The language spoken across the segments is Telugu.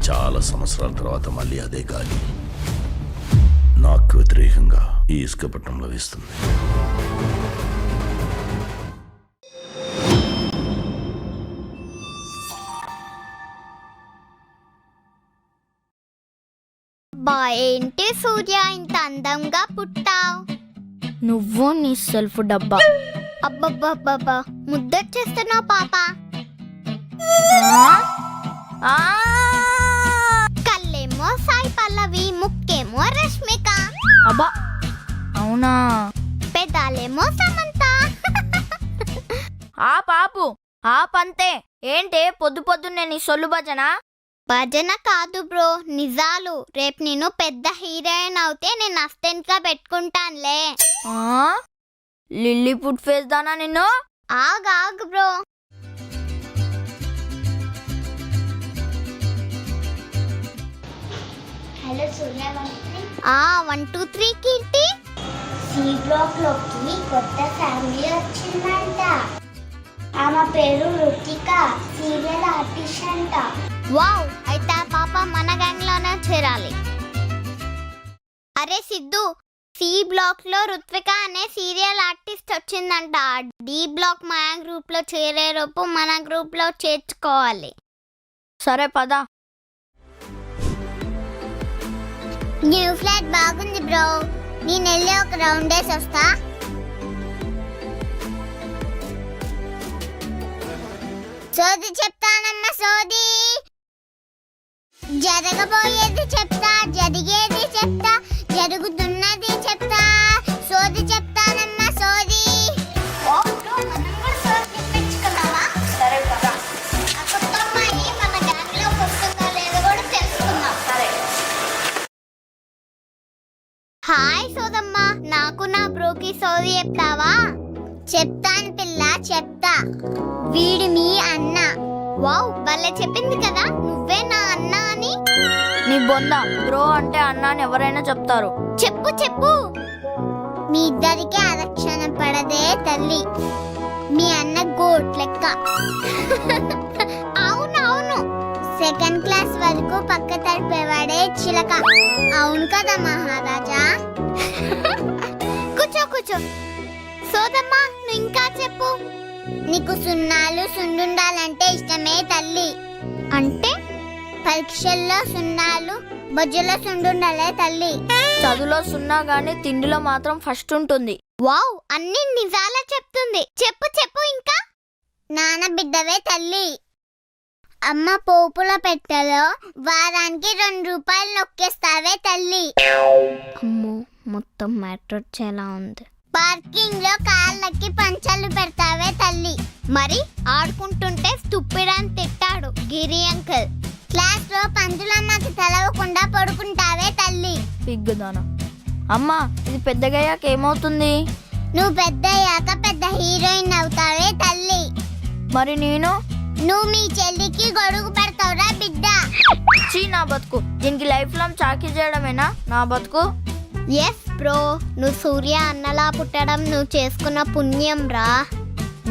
చాలా సంవత్సరాల తర్వాత మళ్ళీ అదే గాలి నాకు వ్యతిరేకంగా ఈ ఇసుక పట్టణంలో వేస్తుంది. ఏంటి సూర్య ఇంత అందంగా పుట్టావు? నువ్వు నీ సెల్ఫ్ డబ్బా. అబ్బబ్బబ్బబ్బా ముద్దొచ్చేస్తున్నావు పాప. కళ్ళేమో సాయి పల్లవి, ముక్కేమో రష్మిక. అబ్బా అవునా? పెదాలేమో సమంత. ఆ పాపు ఆ పంతే ఏంటే పొద్దు పొద్దున్నే నీ సొల్లు భజన? భజన కాదు బ్రో, నిజాలు. రేపు నేను పెద్ద హీరోయిన్ అవుతే నేను అసిస్టెంట్ గా పెట్టుకుంటానులే. లిల్లీ పుట్ ఫేస్ దానా నిన్ను? ఆగు బ్రో. హలో సూర్య 1 2 3 కీర్తి. సి బ్లాక్ లోకి కొత్త ఫ్యామిలీ వచ్చిందంట. ఆమె పేరు రుతిక, సీరియల్ ఆర్టిస్ట్ అంట. వావ్, అయితే ఆ పాప మన గ్యాంగ్ లోనే చేరాలి. అరే సిద్ధు, సి బ్లాక్ లో రుత్విక అనే సీరియల్ ఆర్టిస్ట్ వచ్చిందంట. డి బ్లాక్ మన గ్రూప్ లో చేరేలోపు మన గ్రూప్ లో చేర్చుకోవాలి. సరే పద. న్యూ ఫ్లాట్ బాగుంది బ్రో, నేను వెళ్ళి ఒక రౌండ్ వేసి వస్తా. సోది చెప్తానమ్మా సోది. జరగబోయేది చెప్తా, జరిగేది చెప్తా, జరుగుతున్నది చెప్తా. సోది చెప్తానమ్మా సోది. హాయ్ సోదమ్మ, నాకు నా బ్రోకి సోది చెప్తావా? చెప్తాను పిల్ల చెప్తా. వీడు మీ అన్న. వావ్, భలే చెప్పింది కదా, నువ్వే నా అన్న అని. నీ బొంద, బ్రో అంటే అన్న అని ఎవరైనా చెప్తారు. చెప్పు. మీ ఇద్దరికి ఆరక్షణ పడదే తల్లి. మీ అన్న గోట్ లెక్క. అవును. సెకండ్ క్లాస్ వరకు పక్క తడిపేవాడే చిలక. అవును కదా మహారాజా? కూర్చో. సోదమ్మ, నువ్వు ఇంకా చెప్పు. నీకు సున్నాలు సుండుండాలంటే ఇష్టమే తల్లి. అంటే పరీక్షల్లో సున్నాలు, బొజ్జలో సుండుండాలే తల్లి. చదువులో సున్నా గానీ తిండిలో మాత్రం ఫస్ట్ ఉంటుంది. వావ్, అన్ని నిజాలే చెప్తుంది. చెప్పు ఇంకా. నాన్న బిడ్డవే తల్లి. అమ్మ పోపుల పెట్టెలో వారానికి 2 రూపాయలు నొక్కేస్తావే తల్లి. అమ్మో, మొత్తం మ్యాటర్ వచ్చేలా ఉంది. పార్కింగ్ లో కాళ్ళకి పంచలు పెడతావే తల్లి. మరి ఆడుకుంటుంటే స్టూపిడ్ తిట్టాడు గిరి అంకుల్. క్లాస్ లో పంతులమ్మకి తెలవకుండా పడుకుంటావే తల్లి. పిగ్గుదానా. అమ్మా, ఇది పెద్దగయ్యాక ఏమవుతుంది? నువ్వు పెద్దయ్యాక పెద్ద హీరోయిన్ అవుతావే తల్లి. మరి నేను? నువ్వు మీ చెల్లికి గొడుగు పెడతావురా బిడ్డ. చీ, నా బతుకు. దీనికి లైఫ్ లాంగ్ చాకీ చేయడమేనా నా బతుకు? ఎస్ బ్రో, నువ్వు సూర్య అన్నలా పుట్టడం నువ్వు చేసుకున్న పుణ్యం రా.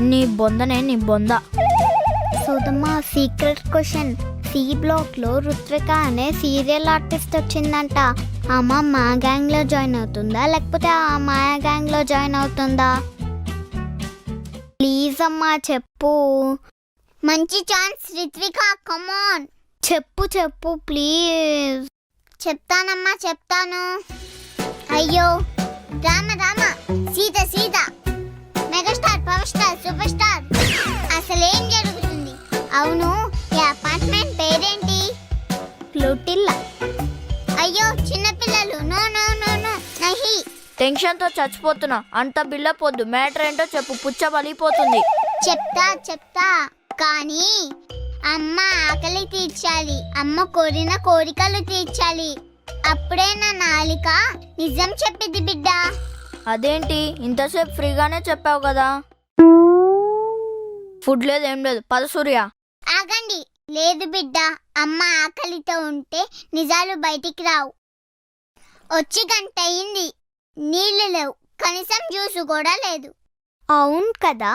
నీ బొందనే నీ బొంద. సోదమ్మ, సీక్రెట్ క్వశ్చన్. సి బ్లాక్ లో రుత్విక అనే సీరియల్ ఆర్టిస్ట్ వచ్చిందంట. అమ్మ మా గ్యాంగ్ లో జాయిన్ అవుతుందా, లేకపోతే ఆ మాయా గ్యాంగ్ లో జాయిన్ అవుతుందా? ప్లీజ్ అమ్మా చెప్పు. మంచి ఛాన్స్ రిత్విక, కమాన్. చెప్పు ప్లీజ్. చెప్తానమ్మా చెప్తాను. అయ్యో Rama Sita megastar, power star, super star. అసలేం జరుగుతుంది? అవును, ఈ అపార్ట్మెంట్ పేరేంటి? ఫ్లూటిల్లా. అయ్యో చిన్నపిల్లలు, నో నహి. టెన్షన్ తో చచ్చిపోతున్నా. అంత బిల్లపోద్దు. మ్యాటర్ ఏంటో చెప్పు, పుచ్చ పలిపోతుంది. చెప్తా కానీ అమ్మ ఆకలి తీర్చాలి, అమ్మ కోరిన కోరికలు తీర్చాలి. అప్పుడే నా నాలిక నిజం చెప్పింది బిడ్డ. అదేంటి ఇంతసేపు ఫ్రీగానే చెప్పావు కదా? ఫుడ్ లేదు ఏం లేదు. పద సూర్య. ఆగండి. లేదు బిడ్డ, అమ్మ ఆకలితో ఉంటే నిజాలు బయటికి రావు. వచ్చి గంట అయింది, నీళ్లు లేవు, కనీసం జ్యూస్ కూడా లేదు. అవును కదా.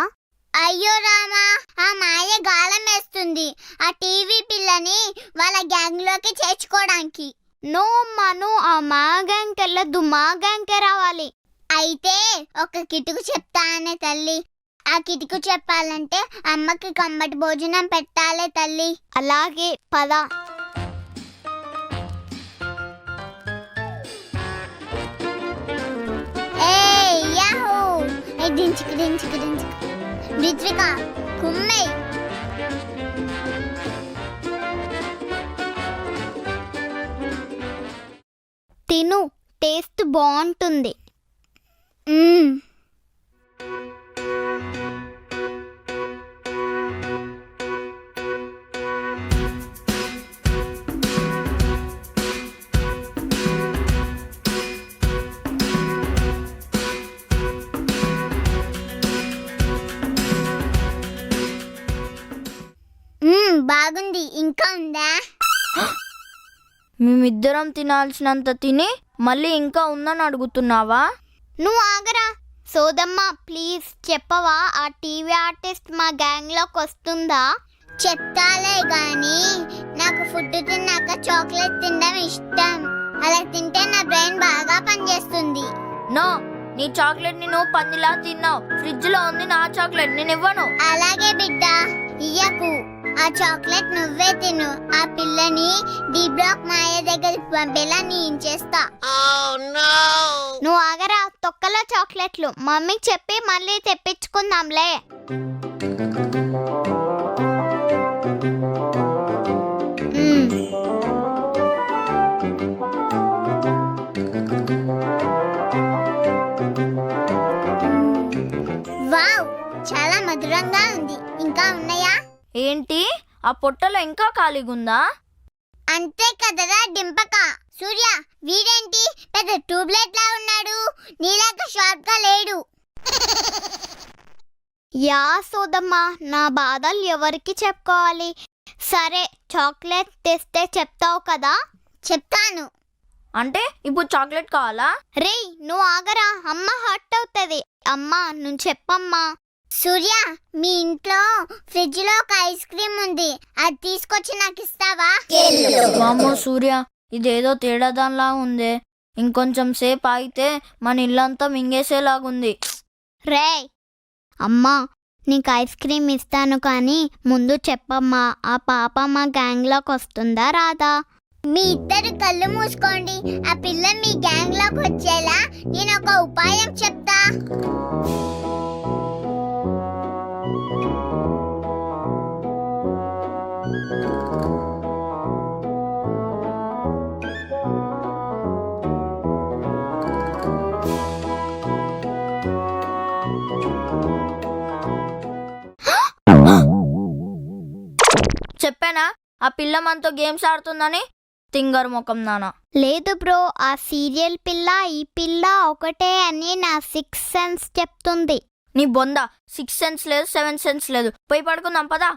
అయ్యో రామా, ఆ మాయ గాలం వేస్తుంది ఆ టీవీ పిల్లని వాళ్ళ గ్యాంగ్ లోకి చేర్చుకోవడానికి. నో అమ్మా, నువ్వు ఆ మా గ్యాంగ్కి వెళ్ళొద్దు, మా గ్యాంగ్కే రావాలి. అయితే ఒక కిటుకు చెప్తానే తల్లి. ఆ కిటుకు చెప్పాలంటే అమ్మకి కమ్మటి భోజనం పెట్టాలే తల్లి. అలాగే పద. యాహూ! దించుకు దించుకు దించుకు. రిత్విక కుమ్మై. తిను, టేస్ట్ బాగుంటుంది. బాగుంది. ఇంకా ఉందా? మేమిద్దరం తినాల్సినంత తిని మళ్ళీ ఇంకా ఉందని అడుగుతున్నావా? నువ్వు ఆగరా. సోదమ్మ ప్లీజ్ చెప్పవా, ఆ టీవీ ఆర్టిస్ట్ మా గ్యాంగ్లోకి వస్తుందా? చెప్తాలే గాని నాకు ఫుడ్ తిన్నాక చాక్లెట్ తినడం ఇష్టం. అలా తింటే నా బ్రెయిన్ బాగా పనిచేస్తుంది. నో, నీ చాక్లెట్ ని నువ్వు పందిలా తిన్నావు. ఫ్రిడ్జ్ లో ఉంది నా చాక్లెట్, నేను ఇవ్వను. అలాగే బిడ్డ, ఇయ్యకు. ఆ చాక్లెట్ నువ్వే తిను. ఆ పిల్లని డి బ్లాక్ మాయ దగ్గరికి పంపేలా నేను చేస్తా. నువ్వు ఆగరా. తొక్కల చాక్లెట్లు మమ్మీకి చెప్పి మళ్ళీ తెప్పించుకుందాంలే. వావ్, చాలా మధురంగా ఉంది. ఇంకా ఉన్నాయా? ఏంటి, ఆ పొట్టలో ఇంకా ఖాళీగుందా? అంతే కదరా డింపక. సూర్య, వీడేంటి పెద్ద ట్యూబ్లైట్ లా ఉన్నాడు, నీలాగా షార్ప్ గా లేడు. యా సోదమ్మ, నా బాధలు ఎవరికి చెప్పుకోవాలి? సరే, చాక్లెట్ తెస్తే చెప్తావు కదా? చెప్తాను. అంటే ఇప్పుడు చాక్లెట్ కావాలా? రేయ్ నువ్వు ఆగరా, అమ్మ హర్ట్ అవుతుంది. అమ్మా నువ్వు చెప్పమ్మా. సూర్య, మీ ఇంట్లో ఫ్రిడ్జ్ లో ఒక ఐస్ క్రీమ్ ఉంది, అది తీసుకొచ్చి నాకు ఇస్తావా? వామ్మో సూర్య, ఇదేదో తేడా దానిలా ఉందే. ఇంకొంచెం సేపు ఆగితే మన ఇల్లంతా మింగేసేలాగుంది. రేయ్ అమ్మా, నీకు ఐస్ క్రీమ్ ఇస్తాను కానీ ముందు చెప్పమ్మా, ఆ పాప మా గ్యాంగ్లోకి వస్తుందా రాదా? మీ ఇద్దరు కళ్ళు మూసుకోండి. ఆ పిల్ల మీ గ్యాంగ్ లోకి వచ్చేలా నేను ఒక ఉపాయం చెప్తా. చెప్పానా ఆ పిల్ల మనతో గేమ్స్ ఆడుతుందని? తింగర్ ముఖం నానా. లేదు బ్రో, ఆ సీరియల్ పిల్ల ఈ పిల్ల ఒకటే అని నా 6th సెన్స్ చెప్తుంది. నీ బొంద 6 సెన్స్ లేదు, 7 సెన్స్ లేదు. పోయి పడుకుందాం పదా.